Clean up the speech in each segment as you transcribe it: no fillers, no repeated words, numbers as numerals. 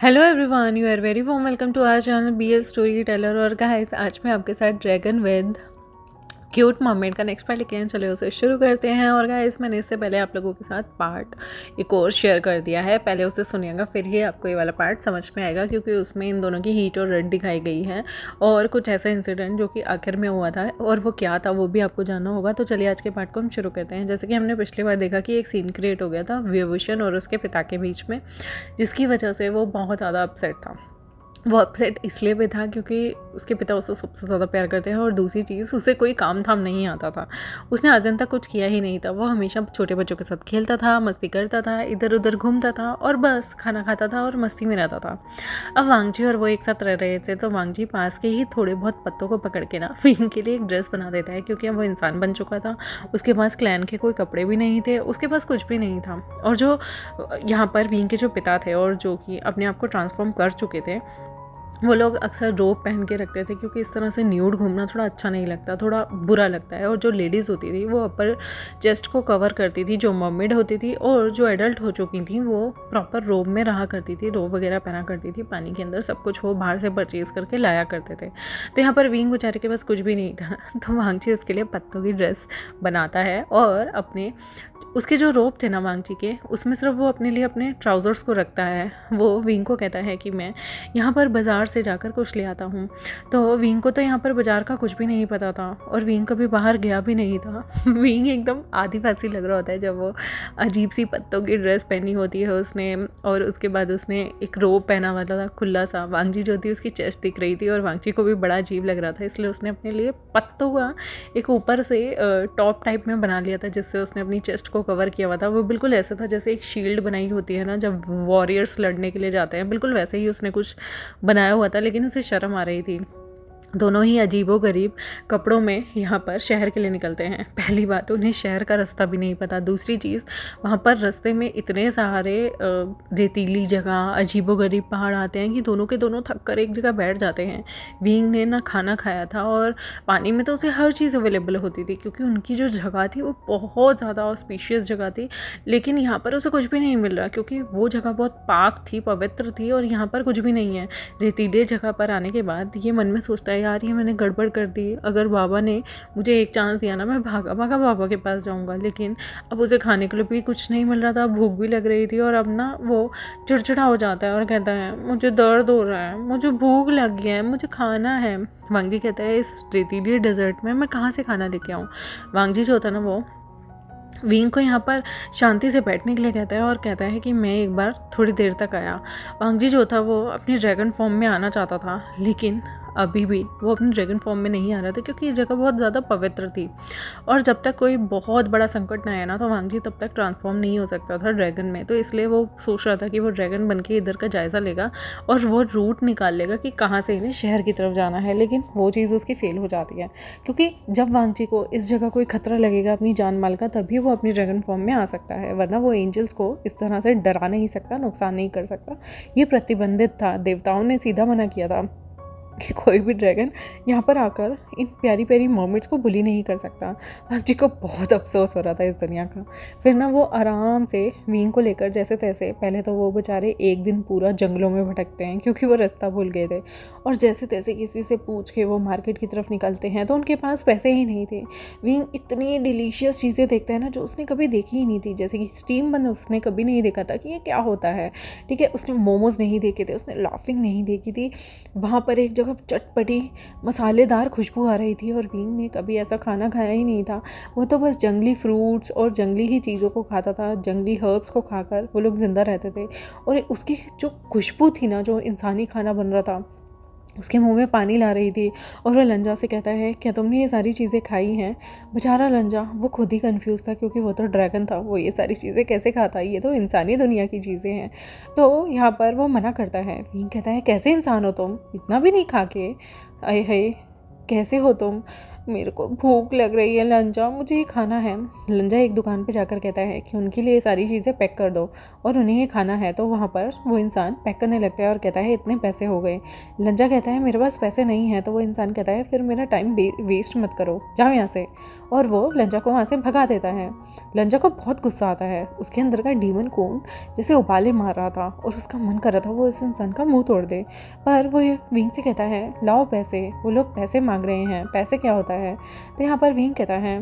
Hello everyone, you are very warm welcome to our channel BL Story Teller. और guys, आज मैं आपके साथ ड्रैगन विद क्यूट मर्मेड का नेक्स्ट पार्ट लेके आए। चलो उसे शुरू करते हैं। और गाइस, मैंने इससे पहले आप लोगों के साथ पार्ट एक और शेयर कर दिया है, पहले उसे सुनिएगा फिर ही आपको ये वाला पार्ट समझ में आएगा, क्योंकि उसमें इन दोनों की हीट और रेड दिखाई गई है और कुछ ऐसा इंसिडेंट जो कि आखिर में हुआ था और वो क्या था वो भी आपको जानना होगा। तो चलिए आज के पार्ट को हम शुरू करते हैं। जैसे कि हमने पिछली बार देखा कि एक सीन क्रिएट हो गया था विभूषण और उसके पिता के बीच में, जिसकी वजह से वो बहुत ज़्यादा अपसेट था। वो अपसेट इसलिए भी था क्योंकि उसके पिता उसे सबसे ज़्यादा प्यार करते हैं और दूसरी चीज़, उसे कोई काम धाम नहीं आता था। उसने आज दिन तक कुछ किया ही नहीं था। वो हमेशा छोटे बच्चों के साथ खेलता था, मस्ती करता था, इधर उधर घूमता था और बस खाना खाता था और मस्ती में रहता था। अब वांगजी और वो एक साथ रह रहे थे, तो वांगजी पास के ही थोड़े बहुत पत्तों को पकड़ के ना विंग के लिए एक ड्रेस बना देता है, क्योंकि अब वो इंसान बन चुका था। उसके पास क्लैन के कोई कपड़े भी नहीं थे, उसके पास कुछ भी नहीं था। और जो यहाँ पर विंग के जो पिता थे और जो कि अपने आप को ट्रांसफॉर्म कर चुके थे, वो लोग अक्सर रोब पहन के रखते थे, क्योंकि इस तरह से न्यूड घूमना थोड़ा अच्छा नहीं लगता, थोड़ा बुरा लगता है। और जो लेडीज़ होती थी वो अपर चेस्ट को कवर करती थी, जो मर्मेड होती थी, और जो एडल्ट हो चुकी थी वो प्रॉपर रोब में रहा करती थी, रोब वगैरह पहना करती थी, पानी के अंदर सब कुछ वो बाहर से परचेज़ करके लाया करते थे। तो यहाँ पर विंग बेचारे के पास कुछ भी नहीं था, तो वांगची उसके लिए पत्तों की ड्रेस बनाता है और अपने उसके जो रोब थे ना वांगची के, उसमें सिर्फ वो अपने लिए अपने ट्राउज़र्स को रखता है। वो विंग को कहता है कि मैं यहाँ पर बाज़ार से जाकर कुछ ले आता हूँ। तो विंग को तो यहाँ पर बाज़ार का कुछ भी नहीं पता था और विंग कभी बाहर गया भी नहीं था। विंग एकदम आदिवासी लग रहा होता है जब वो अजीब सी पत्तों की ड्रेस पहनी होती है उसने, और उसके बाद उसने एक रोब पहना हुआ था खुला सा। वांगजी जो थी उसकी चेस्ट दिख रही थी और वांगजी को भी बड़ा अजीब लग रहा था, इसलिए उसने अपने लिए पत्तों का एक ऊपर से टॉप टाइप में बना लिया था, जिससे उसने अपनी चेस्ट को कवर किया हुआ था। वो बिल्कुल ऐसा था जैसे एक शील्ड बनाई होती है ना जब वॉरियर्स लड़ने के लिए जाते हैं, बिल्कुल वैसे ही उसने कुछ बनाया हुआ था, लेकिन उसे शर्म आ रही थी। दोनों ही अजीबोगरीब कपड़ों में यहाँ पर शहर के लिए निकलते हैं। पहली बात, उन्हें शहर का रास्ता भी नहीं पता। दूसरी चीज़, वहाँ पर रास्ते में इतने सारे रेतीली जगह, अजीबोगरीब पहाड़ आते हैं कि दोनों के दोनों थक कर एक जगह बैठ जाते हैं। विंग ने ना खाना खाया था और पानी में तो उसे हर चीज़ अवेलेबल होती थी, क्योंकि उनकी जो जगह थी वो बहुत ज़्यादा ऑस्पिशियस जगह थी। लेकिन यहाँ पर उसे कुछ भी नहीं मिल रहा, क्योंकि वो जगह बहुत पाक थी, पवित्र थी, और यहाँ पर कुछ भी नहीं है। रेतीले जगह पर आने के बाद ये मन में सोचता है, यार ये मैंने गड़बड़ कर दी। अगर बाबा ने मुझे एक चांस दिया ना, मैं भागा भागा बाबा के पास जाऊंगा। लेकिन अब उसे खाने के लिए भी कुछ नहीं मिल रहा था, भूख भी लग रही थी, और अब ना वो चिड़चिड़ा हो जाता है और कहता है, मुझे दर्द हो रहा है, मुझे भूख लग गया है, मुझे खाना है। वांगजी कहता है, इस रेतीले डेजर्ट में मैं कहाँ से खाना लेके आऊँ। वांगजी जो होता है ना, वो विंग को यहाँ पर शांति से बैठने के लिए कहता है और कहता है कि मैं एक बार थोड़ी देर तक आया। वांगजी जो था वो अपनी ड्रैगन फॉर्म में आना चाहता था, लेकिन अभी भी वो अपनी ड्रैगन फॉर्म में नहीं आ रहा था, क्योंकि ये जगह बहुत ज़्यादा पवित्र थी। और जब तक कोई बहुत बड़ा संकट ना आया ना, तो वांगजी तब तक ट्रांसफॉर्म नहीं हो सकता था ड्रैगन में। तो इसलिए वो सोच रहा था कि वो ड्रैगन बन के इधर का जायज़ा लेगा और वो रूट निकाल लेगा कि कहाँ से इन्हें शहर की तरफ जाना है। लेकिन वो चीज़ उसकी फेल हो जाती है, क्योंकि जब वांगजी को इस जगह कोई खतरा लगेगा अपनी जान माल का, तभी वो अपनी ड्रैगन फॉर्म में आ सकता है, वरना वो एंजल्स को इस तरह से डरा नहीं सकता, नुकसान नहीं कर सकता। ये प्रतिबंधित था, देवताओं ने सीधा मना किया था कि कोई भी ड्रैगन यहाँ पर आकर इन प्यारी प्यारी मर्मेड्स को बुली नहीं कर सकता। वांगजी को बहुत अफसोस हो रहा था इस दुनिया का। फिर ना वो आराम से विंग को लेकर जैसे तैसे, पहले तो वो बेचारे एक दिन पूरा जंगलों में भटकते हैं क्योंकि वो रास्ता भूल गए थे, और जैसे तैसे किसी से पूछ के वो मार्केट की तरफ निकलते हैं, तो उनके पास पैसे ही नहीं थे। विंग इतनी डिलीशियस चीज़ें देखता है ना जो उसने कभी देखी ही नहीं थी, जैसे कि स्टीम बन उसने कभी नहीं देखा था कि ये क्या होता है। ठीक है, उसने मोमोज़ नहीं देखे थे, उसने लाफिंग नहीं देखी थी। वहाँ पर एक जगह चटपटी मसालेदार खुशबू आ रही थी, और विंग ने कभी ऐसा खाना खाया ही नहीं था। वो तो बस जंगली फ्रूट्स और जंगली ही चीज़ों को खाता था, जंगली हर्ब्स को खाकर वो लोग ज़िंदा रहते थे। और उसकी जो खुशबू थी ना, जो इंसानी खाना बन रहा था, उसके मुंह में पानी ला रही थी। और वो लंजा से कहता है, क्या तुमने ये सारी चीज़ें खाई हैं। बेचारा लंजा वो खुद ही कंफ्यूज था, क्योंकि वो तो ड्रैगन था, वो ये सारी चीज़ें कैसे खाता है, ये तो इंसानी दुनिया की चीज़ें हैं। तो यहाँ पर वो मना करता है। विंग कहता है, कैसे इंसान हो तुम, इतना भी नहीं खा के, आए हाय कैसे हो तुम। मेरे को भूख लग रही है लंजा, मुझे ये खाना है। लंजा एक दुकान पे जाकर कहता है कि उनके लिए सारी चीज़ें पैक कर दो और उन्हें ये खाना है। तो वहाँ पर वो इंसान पैक करने लगता है और कहता है इतने पैसे हो गए। लंजा कहता है मेरे पास पैसे नहीं है। तो वो इंसान कहता है फिर मेरा टाइम वेस्ट मत करो, जाओ यहाँ से। और वो लंजा को वहाँ से भगा देता है। लंजा को बहुत गुस्सा आता है, उसके अंदर का डीमन खून जैसे उबाले मार रहा था और उसका मन कर रहा था वो इस इंसान का मुंह तोड़ दे। पर वो विंग से कहता है लाओ पैसे, वो लोग पैसे मांग रहे हैं, पैसे क्या होता है। तो यहाँ पर विंग कहता है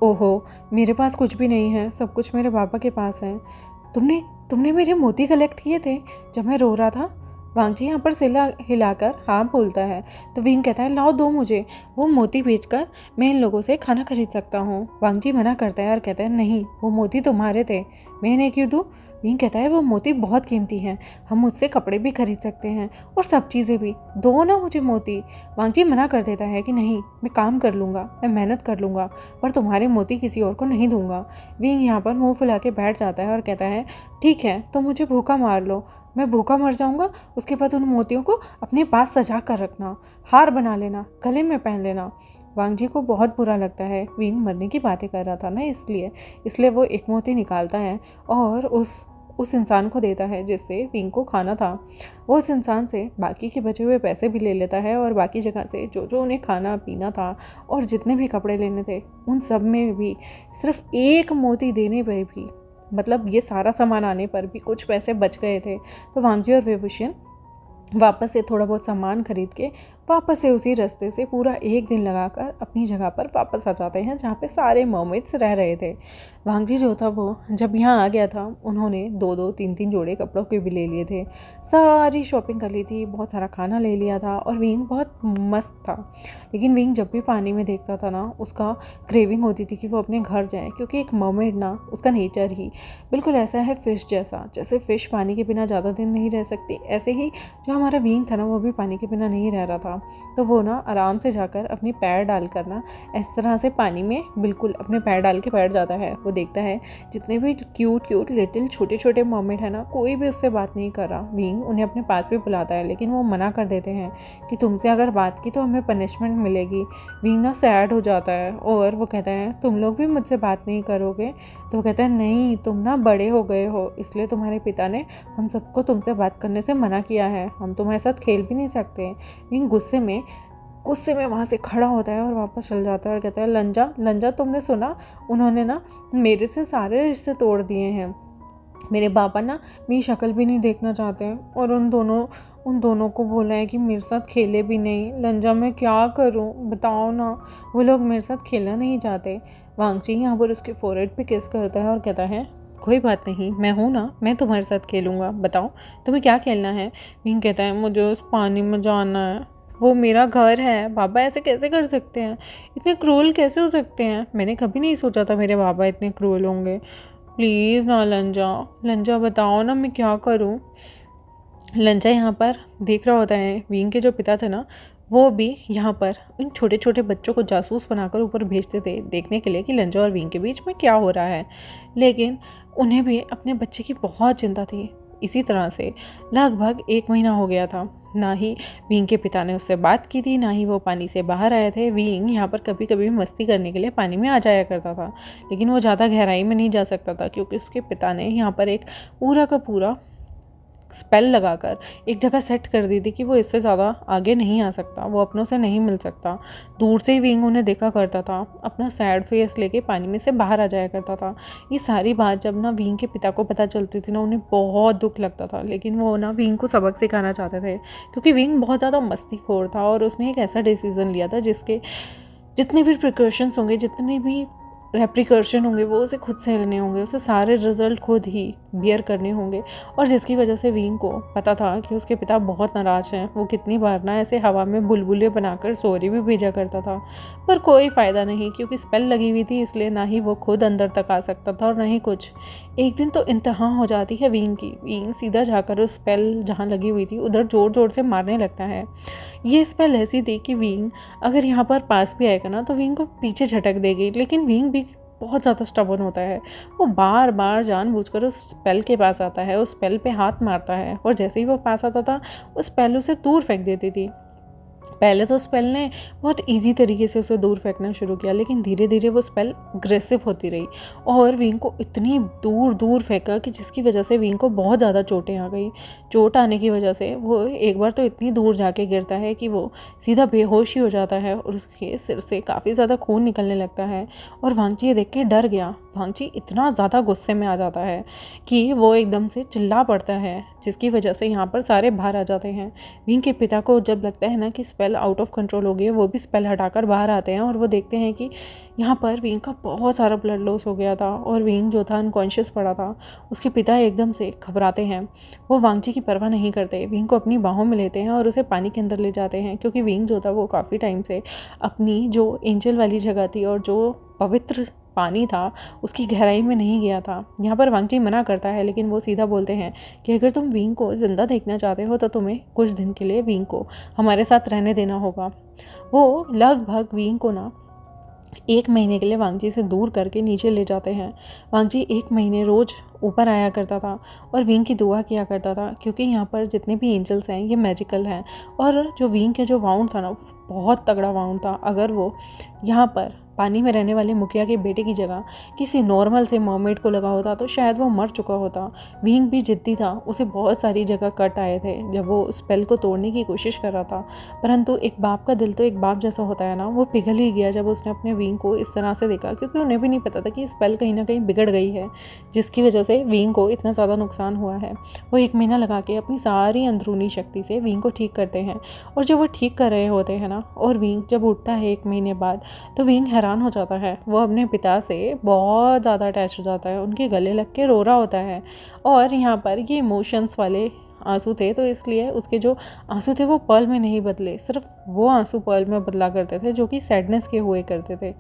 ओहो मेरे पास कुछ भी नहीं है, सब कुछ मेरे पापा के पास है। तुमने तुमने मेरे मोती कलेक्ट किए थे जब मैं रो रहा था। वांगजी यहाँ पर सिर हिलाकर हाँ बोलता है। तो विंग कहता है लाओ दो मुझे, वो मोती बेचकर मैं इन लोगों से खाना खरीद सकता हूँ। वांगजी मना करता है और कहता है नहीं, वो मोती तुम्हारे थे, मैं इन्हें क्यों दूँ। विंग कहता है वो मोती बहुत कीमती हैं, हम उससे कपड़े भी खरीद सकते हैं और सब चीज़ें भी, दो ना मुझे मोती। वांगजी मना कर देता है कि नहीं, मैं काम कर लूँगा, मैं मेहनत कर लूँगा, पर तुम्हारे मोती किसी और को नहीं दूंगा। विंग यहाँ पर मुंह फुला के बैठ जाता है और कहता है ठीक है तो मुझे भूखा मार लो, मैं भूखा मर जाऊँगा, उसके बाद उन मोतियों को अपने पास सजा कर रखना, हार बना लेना, गले में पहन लेना। वांगजी को बहुत बुरा लगता है, विंग मरने की बातें कर रहा था ना, इसलिए वो एक मोती निकालता है और उस इंसान को देता है जिससे विंग को खाना था। वो उस इंसान से बाकी के बचे हुए पैसे भी ले लेता है और बाकी जगह से जो जो उन्हें खाना पीना था और जितने भी कपड़े लेने थे उन सब में भी सिर्फ एक मोती देने पर भी, मतलब ये सारा सामान आने पर भी कुछ पैसे बच गए थे। तो वांगजी और वेवुशियन वापस से थोड़ा बहुत सामान खरीद के वापस से उसी रास्ते से पूरा एक दिन लगाकर अपनी जगह पर वापस आ जाते हैं जहाँ पे सारे मर्मेड्स रह रहे थे। वांगजी जो था वो जब यहाँ आ गया था उन्होंने 2-2 3-3 जोड़े कपड़ों के भी ले लिए थे, सारी शॉपिंग कर ली थी, बहुत सारा खाना ले लिया था और विंग बहुत मस्त था। लेकिन विंग जब भी पानी में देखता था ना उसका क्रेविंग होती थी कि वो अपने घर जाए, क्योंकि एक मर्मेड ना उसका नेचर ही बिल्कुल ऐसा है फिश जैसा, जैसे फ़िश पानी के बिना ज़्यादा दिन नहीं रह सकती, ऐसे ही जो हमारा विंग था ना वो भी पानी के बिना नहीं रह रहा था। तो वो ना आराम से जाकर अपनी पैर डालकर ना इस तरह से पानी में बिल्कुल अपने पैर डाल के बैठ जाता है। वो देखता है जितने भी क्यूट लिटिल छोटे छोटे मर्मेड है ना कोई भी उससे बात नहीं कर रहा। विंग उन्हें अपने पास भी बुलाता है लेकिन वो मना कर देते हैं कि तुमसे अगर बात की तो हमें पनिशमेंट मिलेगी। विंग ना सैड हो जाता है और वो कहता है तुम लोग भी मुझसे बात नहीं करोगे। तो वो कहता है नहीं, तुम ना बड़े हो गए हो, इसलिए तुम्हारे पिता ने हम सबको तुमसे बात करने से मना किया है, हम तुम्हारे साथ खेल भी नहीं सकते। विंग गुस्से में वहाँ से खड़ा होता है और वापस चल जाता है और कहता है लंजा तुमने सुना, उन्होंने ना मेरे से सारे रिश्ते तोड़ दिए हैं, मेरे पापा ना मेरी शक्ल भी नहीं देखना चाहते हैं और उन दोनों को बोला है कि मेरे साथ खेले भी नहीं। लंजा मैं क्या करूं बताओ ना, वो लोग मेरे साथ खेलना नहीं चाहते। वांगची यहाँ पर उसके फोरहेड पे किस करता है और कहता है कोई बात नहीं, मैं हूँ ना, मैं तुम्हारे साथ खेलूँगा, बताओ तुम्हें क्या खेलना है। विंग कहता है मुझे उस पानी में जाना है, वो मेरा घर है, बाबा ऐसे कैसे कर सकते हैं, इतने क्रूअल कैसे हो सकते हैं, मैंने कभी नहीं सोचा था मेरे बाबा इतने क्रूअल होंगे, प्लीज़ ना लंजा बताओ ना मैं क्या करूं। लंजा यहाँ पर देख रहा होता है विंग के जो पिता थे ना वो भी यहाँ पर इन छोटे छोटे बच्चों को जासूस बनाकर ऊपर भेजते थे देखने के लिए कि लंजा और विंग के बीच में क्या हो रहा है, लेकिन उन्हें भी अपने बच्चे की बहुत चिंता थी। इसी तरह से लगभग 1 महीना हो गया था, ना ही विंग के पिता ने उससे बात की थी, ना ही वो पानी से बाहर आए थे। विंग यहाँ पर कभी कभी मस्ती करने के लिए पानी में आ जाया करता था, लेकिन वो ज़्यादा गहराई में नहीं जा सकता था क्योंकि उसके पिता ने यहाँ पर एक पूरा का पूरा स्पेल लगाकर एक जगह सेट कर दी थी कि वो इससे ज़्यादा आगे नहीं आ सकता, वो अपनों से नहीं मिल सकता। दूर से ही विंग उन्हें देखा करता था, अपना सैड फेस लेके पानी में से बाहर आ जाया करता था। ये सारी बात जब ना विंग के पिता को पता चलती थी ना उन्हें बहुत दुख लगता था, लेकिन वो ना विंग को सबक सिखाना चाहते थे क्योंकि विंग बहुत ज़्यादा मस्तीखोर था और उसने एक ऐसा डिसीज़न लिया था जिसके जितने भी प्रिकॉशंस होंगे, जितने भी रेप्रिकॉशन होंगे वो उसे खुद से लेने होंगे, उसे सारे रिजल्ट खुद ही बियर करने होंगे। और जिसकी वजह से विंग को पता था कि उसके पिता बहुत नाराज़ हैं। वो कितनी बार ना ऐसे हवा में बुलबुले बनाकर सॉरी भी भेजा करता था, पर कोई फ़ायदा नहीं क्योंकि स्पेल लगी हुई थी, इसलिए ना ही वो खुद अंदर तक आ सकता था और ना ही कुछ। एक दिन तो इंतहा हो जाती है विंग की, विंग सीधा जाकर उस स्पेल जहाँ लगी हुई थी उधर ज़ोर ज़ोर से मारने लगता है। ये स्पेल ऐसी थी कि विंग अगर यहाँ पर पास भी आएगा ना तो विंग को पीछे झटक देगी, लेकिन विंग भी बहुत ज़्यादा स्टबर्न होता है। वो बार बार जानबूझकर उस स्पेल के पास आता है, उस स्पेल पे हाथ मारता है और जैसे ही वो पास आता था उस स्पेल उसे दूर फेंक देती थी। पहले तो स्पेल ने बहुत इजी तरीके से उसे दूर फेंकना शुरू किया, लेकिन धीरे धीरे वो स्पेल अग्रेसिव होती रही और विंग को इतनी दूर दूर फेंका कि जिसकी वजह से विंग को बहुत ज़्यादा चोटें आ गई। चोट आने की वजह से वो एक बार तो इतनी दूर जाके गिरता है कि वो सीधा बेहोश ही हो जाता है और उसके सिर से काफ़ी ज़्यादा खून निकलने लगता है। और वांगची ये देख के डर गया। वांगची इतना ज़्यादा गुस्से में आ जाता है कि वो एकदम से चिल्ला पड़ता है, जिसकी वजह से यहाँ पर सारे बाहर आ जाते हैं। विंग के पिता को जब लगता है ना कि स्पेल आउट ऑफ कंट्रोल हो गई, वो भी स्पेल हटाकर बाहर आते हैं और वो देखते हैं कि यहाँ पर विंग का बहुत सारा ब्लड लॉस हो गया था और विंग जो था अनकॉन्शियस पड़ा था। उसके पिता एकदम से घबराते हैं। वो वांगची की परवाह नहीं करते, विंग को अपनी बाहों में लेते हैं और उसे पानी के अंदर ले जाते हैं, क्योंकि विंग जो था वो काफ़ी टाइम से अपनी जो एंजल वाली जगह थी और जो पवित्र पानी था उसकी गहराई में नहीं गया था। यहाँ पर वांगची मना करता है, लेकिन वो सीधा बोलते हैं कि अगर तुम विंग को ज़िंदा देखना चाहते हो तो तुम्हें कुछ दिन के लिए विंग को हमारे साथ रहने देना होगा। वो लगभग विंग को ना 1 महीने के लिए वांगची से दूर करके नीचे ले जाते हैं। वांगची 1 महीने रोज़ ऊपर आया करता था और विंग की दुआ किया करता था, क्योंकि यहाँ पर जितने भी एंजल्स हैं ये मैजिकल हैं और जो विंग के जो वाउंड था ना बहुत तगड़ा वाउंड था। अगर वो यहाँ पर पानी में रहने वाले मुखिया के बेटे की जगह किसी नॉर्मल से मर्मेड को लगा होता तो शायद वो मर चुका होता। विंग भी जिद्दी था, उसे बहुत सारी जगह कट आए थे जब वो स्पेल को तोड़ने की कोशिश कर रहा था, परंतु एक बाप का दिल तो एक बाप जैसा होता है ना, वो पिघल ही गया जब उसने अपने विंग को इस तरह से देखा, क्योंकि उन्हें भी नहीं पता था कि स्पेल कहीं ना कहीं बिगड़ गई है, जिसकी वजह से विंग को इतना ज़्यादा नुकसान हुआ है। वो 1 महीना लगा के अपनी सारी अंदरूनी शक्ति से विंग को ठीक करते हैं और जब वो ठीक कर रहे होते हैं ना और विंग जब उठता है 1 महीने बाद, तो विंग हैरान हो जाता है। वो अपने पिता से बहुत ज़्यादा अटैच हो जाता है, उनके गले लग के रो रहा होता है और यहाँ पर ये इमोशंस वाले आंसू थे, तो इसलिए उसके जो आंसू थे वो पर्ल में नहीं बदले, सिर्फ वो आंसू पर्ल में बदला करते थे जो कि सैडनेस के हुए करते थे।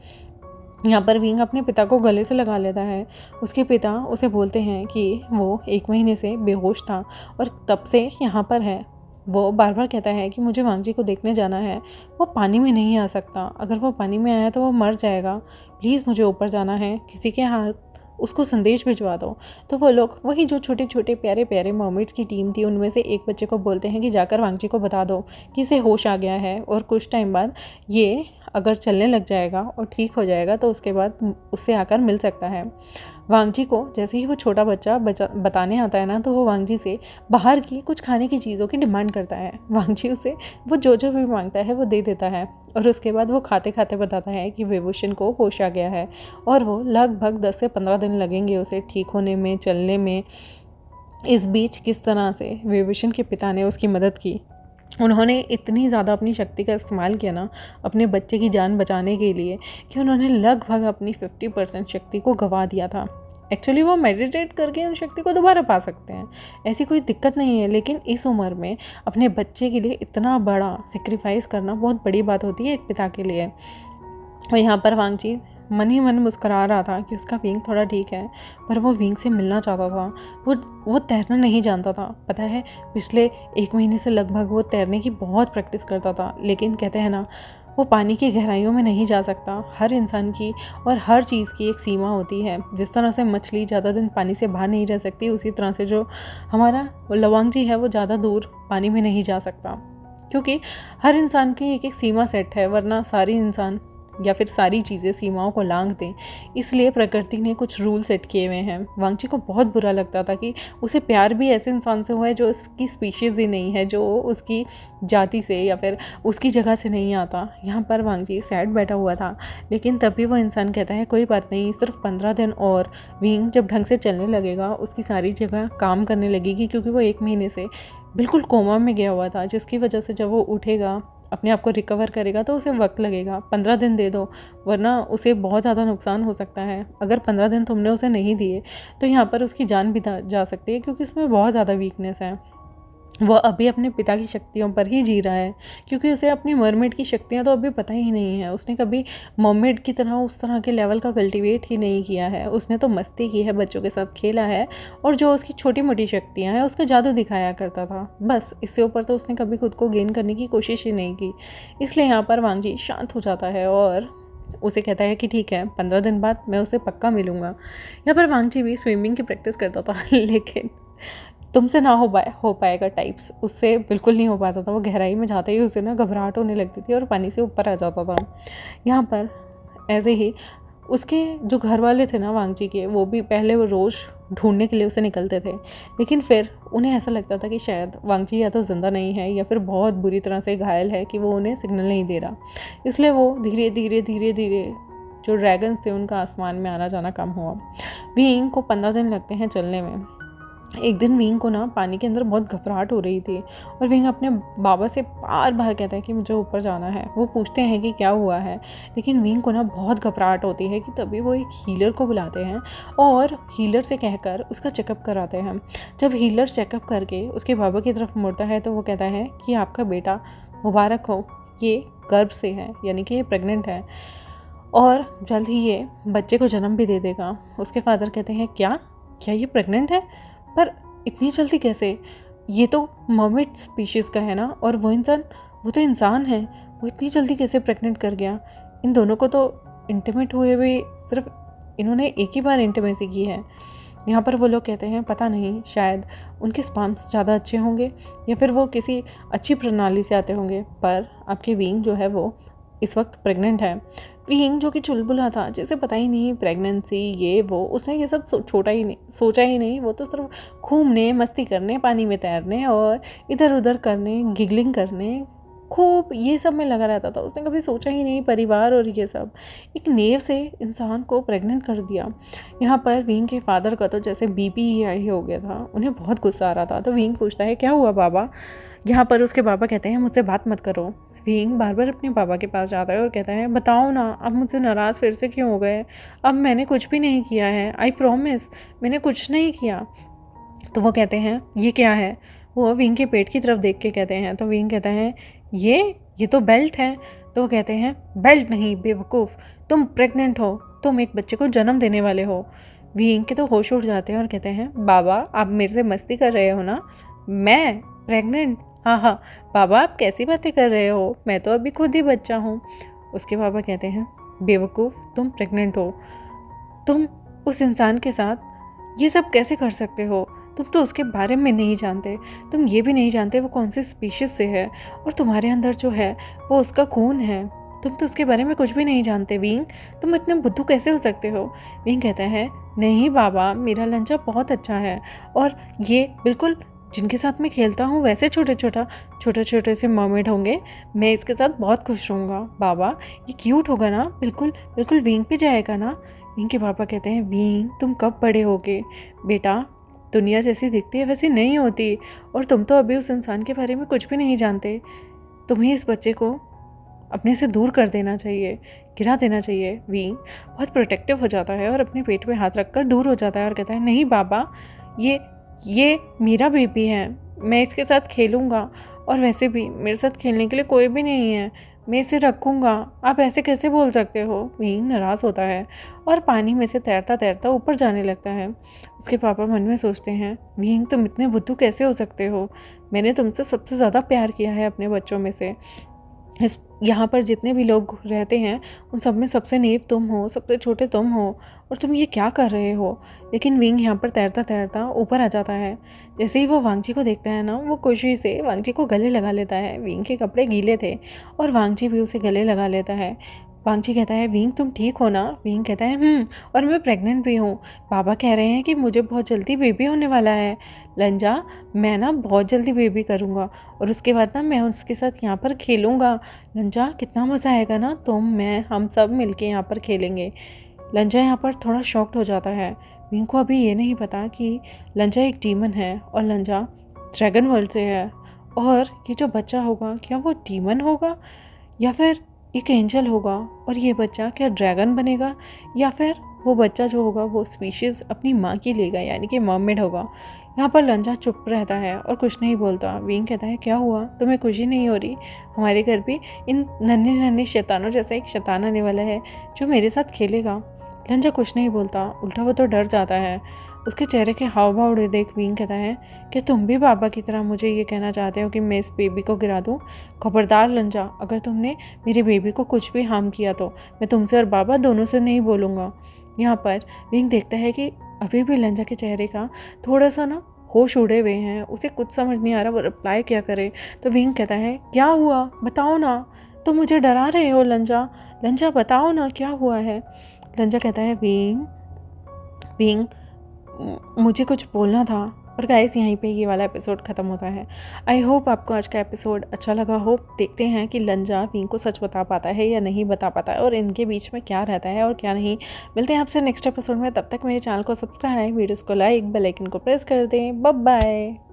यहाँ पर विंग अपने पिता को गले से लगा लेता है। उसके पिता उसे बोलते हैं कि वो 1 महीने से बेहोश था और तब से यहाँ पर है। वो बार बार कहता है कि मुझे वांगची को देखने जाना है, वो पानी में नहीं आ सकता, अगर वो पानी में आया तो वो मर जाएगा, प्लीज़ मुझे ऊपर जाना है, किसी के हाथ उसको संदेश भिजवा दो। तो वो लोग वही जो छोटे छोटे प्यारे प्यारे मर्मेड्स की टीम थी उनमें से एक बच्चे को बोलते हैं कि जाकर वांगची को बता दो कि इसे होश आ गया है और कुछ टाइम बाद ये अगर चलने लग जाएगा और ठीक हो जाएगा तो उसके बाद उससे आकर मिल सकता है। वांगची को जैसे ही वो छोटा बच्चा बताने आता है ना, तो वो वांगची से बाहर की कुछ खाने की चीज़ों की डिमांड करता है। वांगची उसे वो जो जो भी मांगता है वो दे देता है और उसके बाद वो खाते खाते बताता है कि विभूषण को होश आ गया है और वो लगभग 10 से 15 दिन लगेंगे उसे ठीक होने में, चलने में। इस बीच किस तरह से विभूषण के पिता ने उसकी मदद की, उन्होंने इतनी ज़्यादा अपनी शक्ति का इस्तेमाल किया ना अपने बच्चे की जान बचाने के लिए कि उन्होंने लगभग अपनी 50% शक्ति को गंवा दिया था। एक्चुअली वो मेडिटेट करके उन शक्ति को दोबारा पा सकते हैं, ऐसी कोई दिक्कत नहीं है, लेकिन इस उम्र में अपने बच्चे के लिए इतना बड़ा सेक्रीफाइस करना बहुत बड़ी बात होती है एक पिता के लिए। और यहाँ पर वांगची मन ही मन मुस्करा रहा था कि उसका विंग थोड़ा ठीक है, पर वो विंग से मिलना चाहता था। वो तैरना नहीं जानता था, पता है पिछले 1 महीने से लगभग वो तैरने की बहुत प्रैक्टिस करता था, लेकिन कहते हैं ना वो पानी की गहराइयों में नहीं जा सकता। हर इंसान की और हर चीज़ की एक सीमा होती है। जिस तरह से मछली ज़्यादा दिन पानी से बाहर नहीं रह सकती, उसी तरह से जो हमारा वांगची है वो ज़्यादा दूर पानी में नहीं जा सकता, क्योंकि हर इंसान की एक एक सीमा सेट है, वरना सारी इंसान या फिर सारी चीज़ें सीमाओं को लांघ दें। इसलिए प्रकृति ने कुछ रूल सेट किए हुए हैं। वांगची को बहुत बुरा लगता था कि उसे प्यार भी ऐसे इंसान से हुआ है जो उसकी स्पीशीज़ ही नहीं है, जो उसकी जाति से या फिर उसकी जगह से नहीं आता। यहाँ पर वांगची सैड बैठा हुआ था, लेकिन तभी वो इंसान कहता है कोई बात नहीं, सिर्फ 15 दिन और विंग जब ढंग से चलने लगेगा उसकी सारी जगह काम करने लगेगी, क्योंकि वो 1 महीने से बिल्कुल कोमा में गया हुआ था, जिसकी वजह से जब वो उठेगा अपने आप को रिकवर करेगा तो उसे वक्त लगेगा। 15 दिन दे दो, वरना उसे बहुत ज़्यादा नुकसान हो सकता है। अगर 15 दिन तुमने उसे नहीं दिए तो यहाँ पर उसकी जान भी जा सकती है, क्योंकि उसमें बहुत ज़्यादा वीकनेस है। वह अभी अपने पिता की शक्तियों पर ही जी रहा है, क्योंकि उसे अपनी मरमेड की शक्तियाँ तो अभी पता ही नहीं है। उसने कभी मरमेड की तरह उस तरह के लेवल का कल्टीवेट ही नहीं किया है। उसने तो मस्ती की है, बच्चों के साथ खेला है और जो उसकी छोटी मोटी शक्तियाँ हैं उसका जादू दिखाया करता था, बस। इससे ऊपर तो उसने कभी खुद को गेन करने की कोशिश ही नहीं की। इसलिए यहाँ पर वांगची शांत हो जाता है और उसे कहता है कि ठीक है, 15 दिन बाद मैं उसे पक्का मिलूँगा। यहाँ पर वांगची भी स्विमिंग की प्रैक्टिस करता था, लेकिन तुमसे ना हो पाएगा टाइप्स, उससे बिल्कुल नहीं हो पाता था। वो गहराई में जाते ही उसे ना घबराहट होने लगती थी और पानी से ऊपर आ जाता था। यहाँ पर ऐसे ही उसके जो घर वाले थे ना वांगची के, वो भी पहले वो रोज़ ढूंढने के लिए उसे निकलते थे, लेकिन फिर उन्हें ऐसा लगता था कि शायद वांगची या तो ज़िंदा नहीं है या फिर बहुत बुरी तरह से घायल है कि वो उन्हें सिग्नल नहीं दे रहा। इसलिए वो धीरे धीरे धीरे धीरे जो ड्रैगन्स थे उनका आसमान में आना जाना कम हुआ। विंग को 15 दिन लगते हैं चलने में। एक दिन विंग को ना पानी के अंदर बहुत घबराहट हो रही थी और विंग अपने बाबा से बार बार कहता है कि मुझे ऊपर जाना है। वो पूछते हैं कि क्या हुआ है, लेकिन विंग को ना बहुत घबराहट होती है कि तभी वो एक हीलर को बुलाते हैं और हीलर से कहकर उसका चेकअप कराते हैं। जब हीलर चेकअप करके उसके बाबा की तरफ मुड़ता है तो वो कहता है कि आपका बेटा मुबारक हो, ये गर्भ से है, यानी कि ये प्रेग्नेंट है और जल्द ही ये बच्चे को जन्म भी दे देगा। उसके फादर कहते हैं क्या क्या ये प्रेग्नेंट है, पर इतनी जल्दी कैसे, ये तो मर्मेड स्पीशीज़ का है ना, और वो तो इंसान है, वो इतनी जल्दी कैसे प्रेग्नेंट कर गया। इन दोनों को तो इंटीमेट हुए भी सिर्फ इन्होंने एक ही बार इंटीमेसी की है। यहाँ पर वो लोग कहते हैं पता नहीं, शायद उनके स्पर्म्स ज़्यादा अच्छे होंगे या फिर वो किसी अच्छी प्रणाली से आते होंगे, पर आपके विंग जो है वो इस वक्त प्रेग्नेंट है। विंग जो कि चुलबुला था, जिसे पता ही नहीं प्रेगनेंसी ये वो, उसने ये सब सोचा ही नहीं। वो तो सिर्फ घूमने, मस्ती करने, पानी में तैरने और इधर उधर करने, गिगलिंग करने, खूब ये सब में लगा रहता था। उसने कभी सोचा ही नहीं परिवार और ये सब। एक नेव से इंसान को प्रेग्नेंट कर दिया। यहाँ पर विंग के फादर का तो जैसे बीपी ही हो गया था, उन्हें बहुत गुस्सा आ रहा था। तो विंग पूछता है क्या हुआ बाबा। यहाँ पर उसके बाबा कहते हैं मुझसे बात मत करो। विंग बार बार अपने पापा के पास जाता है और कहता है बताओ ना, अब मुझसे नाराज़ फिर से क्यों हो गए। अब मैंने कुछ भी नहीं किया है, आई प्रॉमिस मैंने कुछ नहीं किया। तो वो कहते हैं ये क्या है। वो विंग के पेट की तरफ देख के कहते हैं, तो विंग कहता है ये तो बेल्ट है। तो वो कहते हैं बेल्ट नहीं बेवकूफ़, तुम प्रेग्नेंट हो, तुम एक बच्चे को जन्म देने वाले हो। विंग के तो होश उड़ जाते हैं और कहते हैं बाबा आप मेरे से मस्ती कर रहे हो ना, मैं प्रेग्नेंट, हाँ बाबा आप कैसी बातें कर रहे हो, मैं तो अभी खुद ही बच्चा हूँ। उसके बाबा कहते हैं बेवकूफ़ तुम प्रेग्नेंट हो, तुम उस इंसान के साथ ये सब कैसे कर सकते हो, तुम तो उसके बारे में नहीं जानते, तुम ये भी नहीं जानते वो कौन सी स्पीशीज़ से है और तुम्हारे अंदर जो है वो उसका खून है, तुम तो उसके बारे में कुछ भी नहीं जानते। विंग तुम इतने बुद्धू कैसे हो सकते हो। विंग कहता है नहीं बाबा मेरा लंचा बहुत अच्छा है और ये बिल्कुल जिनके साथ मैं खेलता हूँ वैसे छोटे छोटे से मर्मेड होंगे, मैं इसके साथ बहुत खुश रहूँगा बाबा, ये क्यूट होगा ना, बिल्कुल बिल्कुल विंग पे जाएगा ना। विंग के पापा कहते हैं विंग तुम कब बड़े होगे बेटा, दुनिया जैसी दिखती है वैसी नहीं होती और तुम तो अभी उस इंसान के बारे में कुछ भी नहीं जानते, तुम्हें इस बच्चे को अपने से दूर कर देना चाहिए, गिरा देना चाहिए। विंग बहुत प्रोटेक्टिव हो जाता है और अपने पेट पे हाथ रखकर दूर हो जाता है और कहता है नहीं बाबा ये मेरा बेबी है, मैं इसके साथ खेलूँगा और वैसे भी मेरे साथ खेलने के लिए कोई भी नहीं है, मैं इसे रखूँगा, आप ऐसे कैसे बोल सकते हो। विंग नाराज़ होता है और पानी में से तैरता तैरता ऊपर जाने लगता है। उसके पापा मन में सोचते हैं विंग तुम इतने बुद्धू कैसे हो सकते हो, मैंने तुमसे सबसे ज़्यादा प्यार किया है अपने बच्चों में से, यहाँ पर जितने भी लोग रहते हैं उन सब में सबसे नेव तुम हो, सबसे छोटे तुम हो और तुम ये क्या कर रहे हो। लेकिन विंग यहाँ पर तैरता तैरता ऊपर आ जाता है। जैसे ही वो वांगची को देखता है ना, वो खुशी से वांगची को गले लगा लेता है। विंग के कपड़े गीले थे और वांगची भी उसे गले लगा लेता है। वांगची कहता है विंग तुम ठीक हो ना। विंग कहता है और मैं प्रेग्नेंट भी हूँ, पापा कह रहे हैं कि मुझे बहुत जल्दी बेबी होने वाला है। लंजा मैं ना बहुत जल्दी बेबी करूँगा और उसके बाद ना मैं उसके साथ यहाँ पर खेलूँगा। लंजा कितना मज़ा आएगा ना, तुम मैं हम सब मिलके यहाँ पर खेलेंगे। लंजा यहाँ पर थोड़ा शॉक्ड हो जाता है। विंग को अभी ये नहीं पता कि लंजा एक डीमन है और लंजा ड्रैगन वर्ल्ड से है और ये जो बच्चा होगा क्या वो डीमन होगा या फिर एक एंजल होगा और ये बच्चा क्या ड्रैगन बनेगा या फिर वो बच्चा जो होगा वो स्पीशीज़ अपनी माँ की लेगा, यानी कि मर्मेड होगा। यहाँ पर लंजा चुप रहता है और कुछ नहीं बोलता। विंग कहता है क्या हुआ, तुम्हें खुशी नहीं हो रही, हमारे घर भी इन नन्हे नन्हे शैतानों जैसा एक शैतान आने वाला है जो मेरे साथ खेलेगा। लंजा कुछ नहीं बोलता, उल्टा वो तो डर जाता है। उसके चेहरे के हाव भाव देख विंग कहता है कि तुम भी बाबा की तरह मुझे ये कहना चाहते हो कि मैं इस बेबी को गिरा दूँ। खबरदार लंजा, अगर तुमने मेरे बेबी को कुछ भी हार्म किया तो मैं तुमसे और बाबा दोनों से नहीं बोलूँगा। यहाँ पर विंग देखता है कि अभी भी लंजा के चेहरे का थोड़ा सा ना होश उड़े हुए हैं, उसे कुछ समझ नहीं आ रहा वो रिप्लाई क्या करे। तो विंग कहता है क्या हुआ बताओ ना, तो मुझे डरा रहे हो लंजा, लंजा बताओ ना क्या हुआ है। लंजा कहता है विंग विंग मुझे कुछ बोलना था। और गाइस यहीं पे ये वाला एपिसोड ख़त्म होता है। आई होप आपको आज का एपिसोड अच्छा लगा हो। देखते हैं कि लंजा विंग को सच बता पाता है या नहीं बता पाता है और इनके बीच में क्या रहता है और क्या नहीं। मिलते हैं आपसे नेक्स्ट एपिसोड में, तब तक मेरे चैनल को सब्सक्राइब, वीडियोज़ को लाइक, बेल आइकन को प्रेस कर दें। Bye bye.